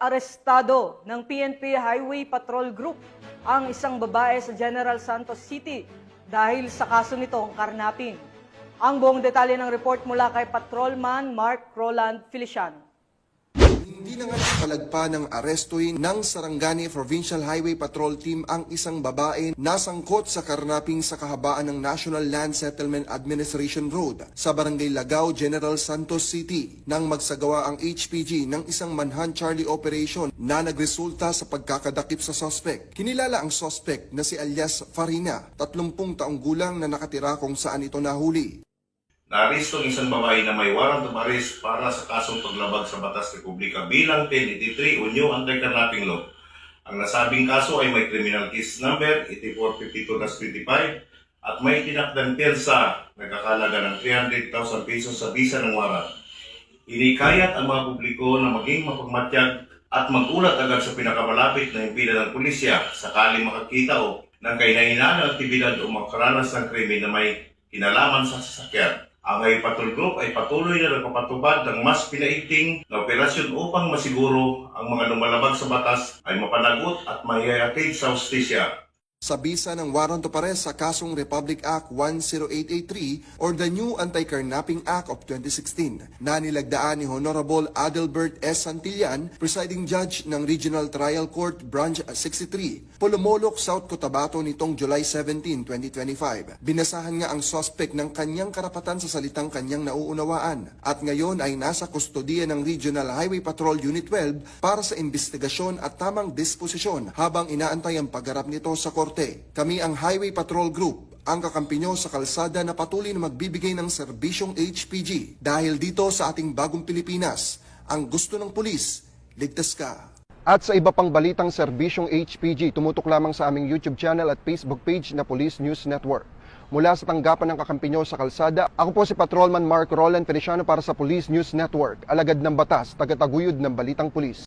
Arestado ng PNP Highway Patrol Group ang isang babae sa General Santos City dahil sa kaso nitong karnaping. Ang buong detalye ng report mula kay Patrolman Mark Roland Feliciano. Hindi na nga napalagpa ng arestuin ng Sarangani Provincial Highway Patrol Team ang isang babae na sangkot sa karnaping sa kahabaan ng National Land Settlement Administration Road sa Barangay Lagao, General Santos City nang magsagawa ang HPG ng isang manhunt Charlie operation na nagresulta sa pagkakadakip sa suspect. Kinilala ang suspect na si alias Farina, 30 taong gulang na nakatira kung saan ito nahuli. Naaresto ang isang babae na may warrant of arrest para sa kasong paglabag sa Batas Republika bilang 1083 o New Anti-Carnapping Law. Ang nasabing kaso ay may criminal case number 8452-25 at may tinakdang pyersa na kakalaga ng 300,000 pesos sa bisa ng warrant. Inikayat ang mga publiko na maging mapagmatyag at magulat agad sa pinakamalapit na impida ng pulisya sakaling makakita o ng kahinahinalang aktibidad o makaranas ng krimen na may kinalaman sa sasakyan. Ang Highway Patrol Group ay patuloy na nagpapatubad ng mas pinaigting na operasyon upang masiguro ang mga lumalabag sa batas ay mapanagot at maihatid sa hustisya. Sa bisa ng warrant of arrest sa kasong Republic Act 10883 or the New Anti-Carnapping Act of 2016 na nilagdaan ni Honorable Adelbert S. Santillan, Presiding Judge ng Regional Trial Court Branch 63, Polomolok, South Cotabato nitong July 17, 2025. Binasahan nga ang suspect ng kanyang karapatan sa salitang kanyang nauunawaan at ngayon ay nasa kustodiya ng Regional Highway Patrol Unit 12 para sa investigasyon at tamang disposisyon habang inaantay ang pagharap nito sa korte. Kami ang Highway Patrol Group, ang kakampi nyo sa kalsada na patuloy na magbibigay ng serbisyong HPG. Dahil dito sa ating bagong Pilipinas, ang gusto ng pulis, ligtas ka. At sa iba pang balitang serbisyong HPG, tumutok lamang sa aming YouTube channel at Facebook page na Police News Network. Mula sa tanggapan ng kakampi nyo sa kalsada, ako po si Patrolman Mark Roland Feliciano para sa Police News Network, alagad ng batas, tagataguyod ng balitang pulis.